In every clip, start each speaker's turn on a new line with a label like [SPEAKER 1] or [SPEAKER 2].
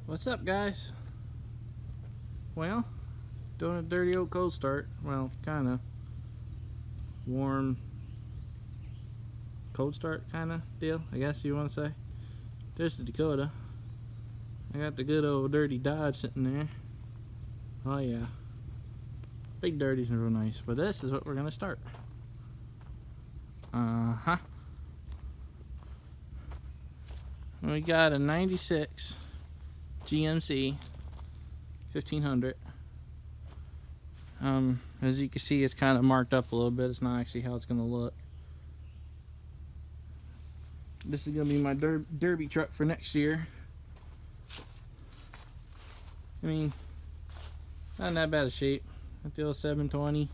[SPEAKER 1] What's up, guys? Well, doing a dirty old cold start. Well, kind of warm cold start kind of deal, I guess you want to say. There's the Dakota. I got the good old dirty Dodge sitting there. Oh yeah, big dirty's real nice. But this is what we're gonna start. We got a 96 GMC 1500. As you can see, it's kind of marked up a little bit. It's not actually how it's gonna look. This is gonna be my derby truck for next year. I mean, not in that bad of shape. Got the old 720.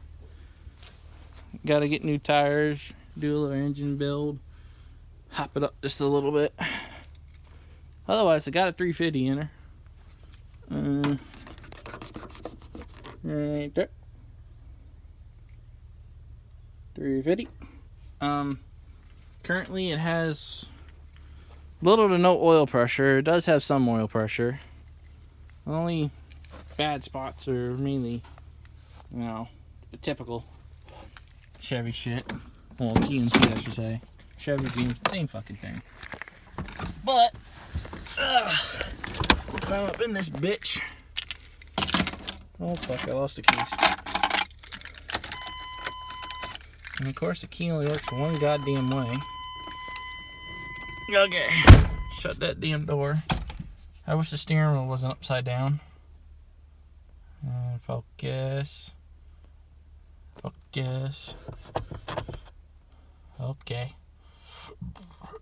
[SPEAKER 1] Gotta get new tires, do a little engine build, hop it up just a little bit. Otherwise, I got a 350 in her. Right there. 350. Currently it has little to no oil pressure. It does have some oil pressure. The only bad spots are mainly, the typical Chevy shit. Well, GMC, I should say. Chevy, GMC, same fucking thing. But, climb up in this bitch. Oh fuck, I lost the keys. And of course the key only works one goddamn way. Okay, shut that damn door. I wish the steering wheel wasn't upside down. And focus. Focus. Okay.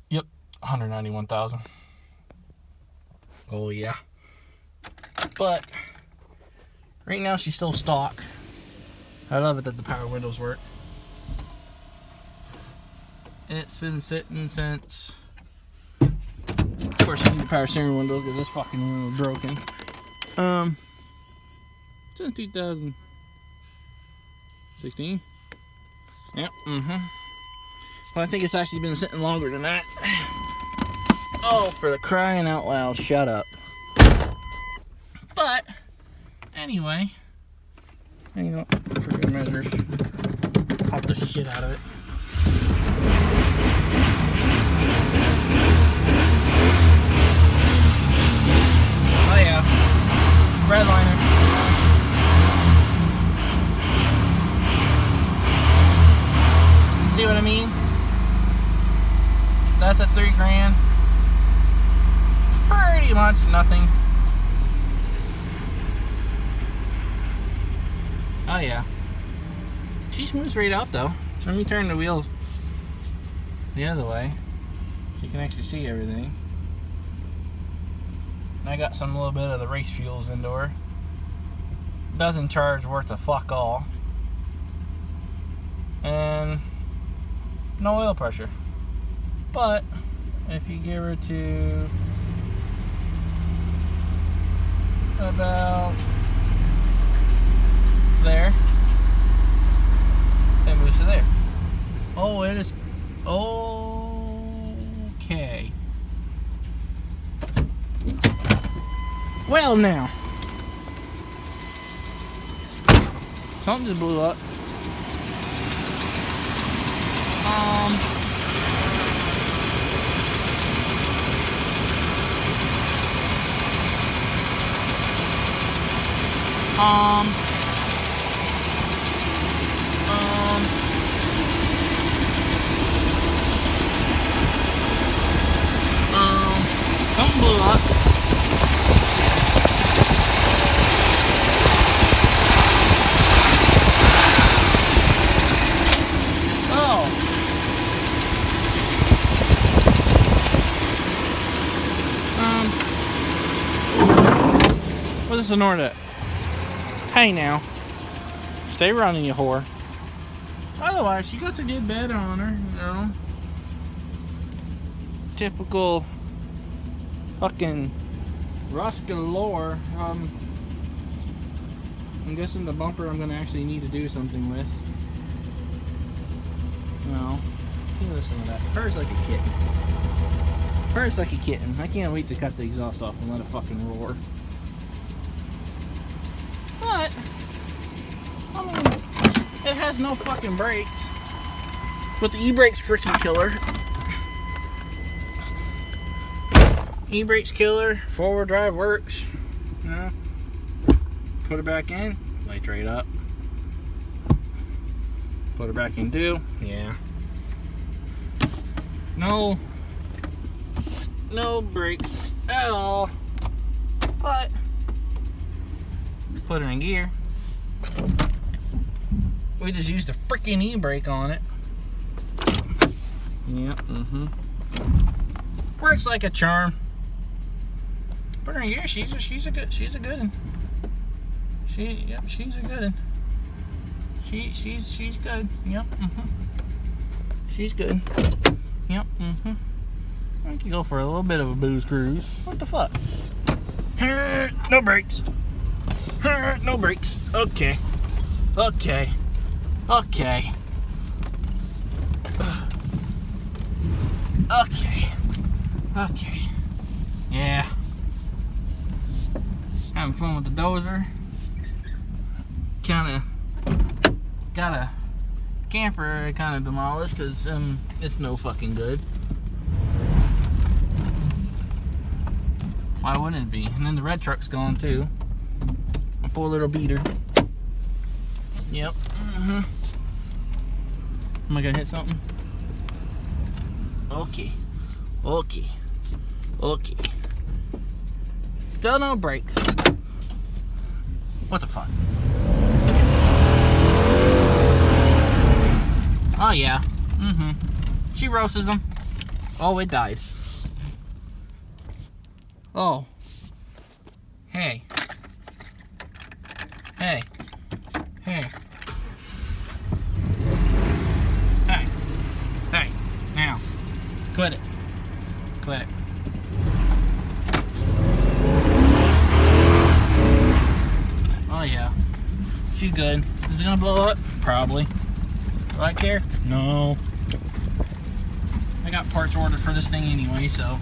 [SPEAKER 1] Yep, 191,000. Oh yeah. But right now she's still stock. I love it that the power windows work. It's been sitting since, of course, I need the power steering window because this fucking window is broken. Since 2016. Yep. Well, I think it's actually been sitting longer than that. Oh, for the crying out loud, shut up. But anyway, for good measures, pop the shit out of it. Oh yeah, redliner. See what I mean? That's at $3,000. Pretty much nothing. Oh yeah. She smooths right out though. Let me turn the wheels the other way so you can actually see everything. I got some little bit of the race fuels into her. Doesn't charge worth a fuck all. And no oil pressure. But if you give her to about there, it moves to there. Oh, it is okay. Well, now something just blew up. Something blew up. Oh. What's this ignored it? Hey now. Stay running, you whore. Otherwise, she got a good bed on her, Typical fucking rust galore. I'm guessing the bumper I'm gonna actually need to do something with. See, listen to that. Purrs like a kitten. Purrs like a kitten. I can't wait to cut the exhaust off and let it fucking roar. But, I mean, it has no fucking brakes. But the e-brake's freaking killer. E-brake's killer. Forward drive works. You know, put it back in, lights right up. Put it back in do, yeah. No brakes at all. But put it in gear. We just used a freaking e-brake on it. Yep, works like a charm. Put her in gear. She's a good one. She's a good one. She's good. Yep. She's good. Yep. I can go for a little bit of a booze cruise. What the fuck? No brakes. No brakes. Okay. Okay. Okay. Okay. Okay. Yeah. Having fun with the dozer. Kinda got a camper kind of demolished because it's no fucking good. Why wouldn't it be? And then the red truck's gone too. My poor little beater. Yep. Am I gonna hit something? Okay. Okay. Okay. Still no brakes. What the fuck? Oh yeah. She roasts them. Oh, it died. Oh. Hey. Hey. Hey. Hey. Hey. Now. Quit it. Quit it. Oh yeah. She's good. Is it gonna blow up? Probably. Do I care? No. I got parts ordered for this thing anyway, so.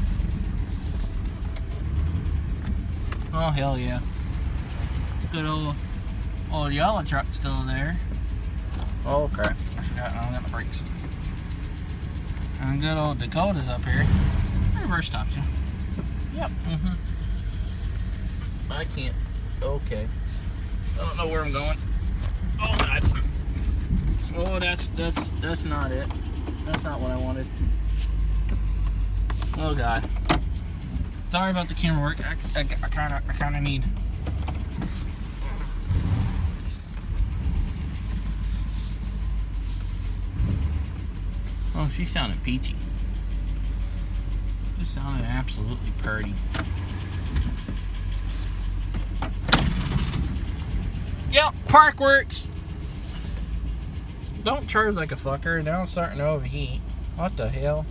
[SPEAKER 1] Oh hell yeah. Good old yellow truck still there. Oh crap. I forgot I don't got my brakes. And good old Dakota's up here. Reverse stops you. Yep. I can't. Okay. I don't know where I'm going. Oh god. Oh, that's not it. That's not what I wanted. Oh god. Sorry about the camera work. I kind of need. Oh, she sounded peachy. She sounded absolutely purty. Yep, park works. Don't charge like a fucker. Now it's starting to overheat. What the hell?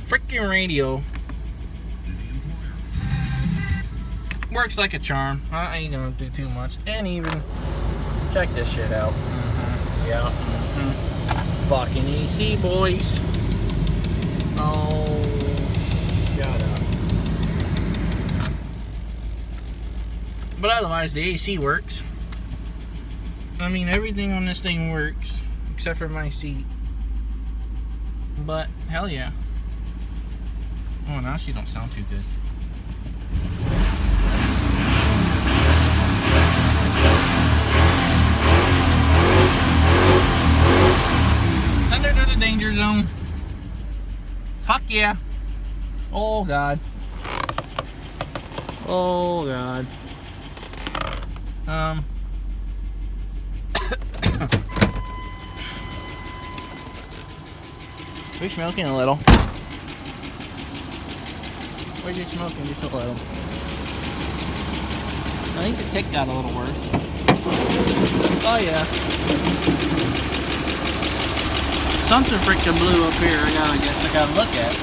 [SPEAKER 1] Freaking radio. Works like a charm. I ain't gonna do too much. And even check this shit out. Yeah. Fucking AC, boys. Oh, shut up. But otherwise, the AC works. I mean, everything on this thing works except for my seat. But hell yeah. Oh, now she don't sound too good. Send her to the danger zone. Fuck yeah. Oh god. Oh god. We're smoking a little. We're just smoking just a little. I think the tick got a little worse. Oh yeah. Something freaking blue up here. I gotta look at.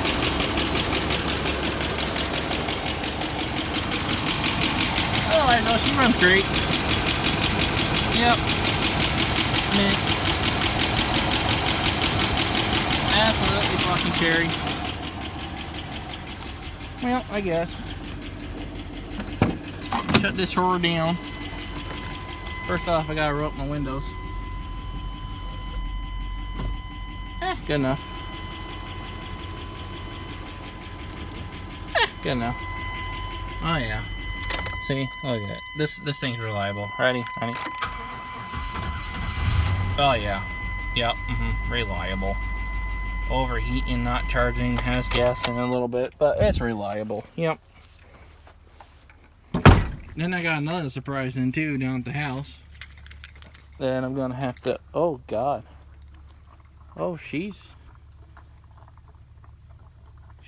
[SPEAKER 1] Alright, no, she runs great. Yep. Mint. Absolutely Lucky cherry. Well, I guess. Shut this horror down. First off, I gotta roll up my windows. Good enough. Good enough. Oh yeah. See, look at it. This thing's reliable. Ready? Ready? Oh yeah. Yep. Reliable. Overheating, not charging, has gas in it a little bit, but it's reliable. Yep. Then I got another surprise in too down at the house that I'm gonna have to. Oh God. Oh, she's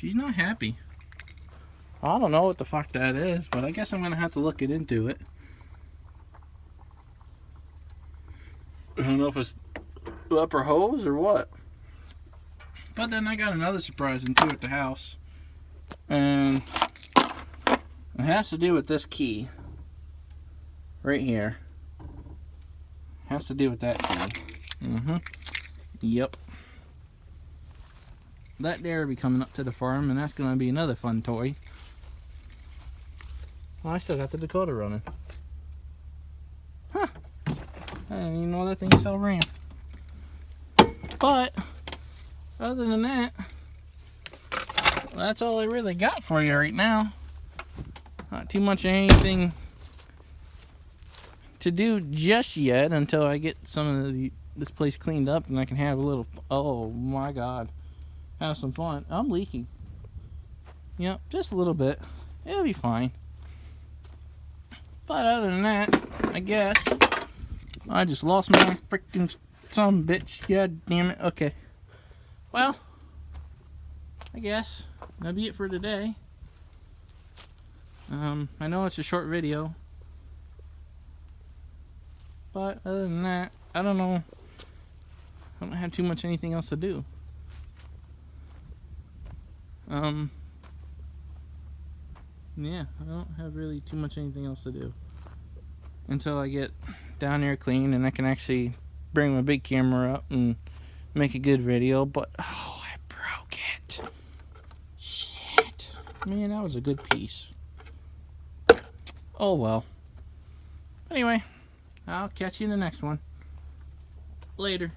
[SPEAKER 1] not happy. I don't know what the fuck that is, but I guess I'm gonna have to look into it. I don't know if it's the upper hose or what. But then I got another surprise in too at the house, and it has to do with this key right here. Has to do with that key. Yep. That there will be coming up to the farm, and that's gonna be another fun toy. Well, I still got the Dakota running. Huh. I didn't even know that thing still ran. But other than that, that's all I really got for you right now. Not too much of anything to do just yet until I get some of this place cleaned up and I can have a little, oh my God, have some fun. I'm leaking. Yep, just a little bit. It'll be fine. But other than that, I guess I just lost my freaking son bitch. God damn it. Okay. Well, I guess that'll be it for today. I know it's a short video, but other than that, I don't know. I don't have too much anything else to do. Yeah, I don't have really too much anything else to do until I get down there clean and I can actually bring my big camera up and make a good video. But oh, I broke it. Shit, man, that was a good piece. Oh well. Anyway, I'll catch you in the next one. Later.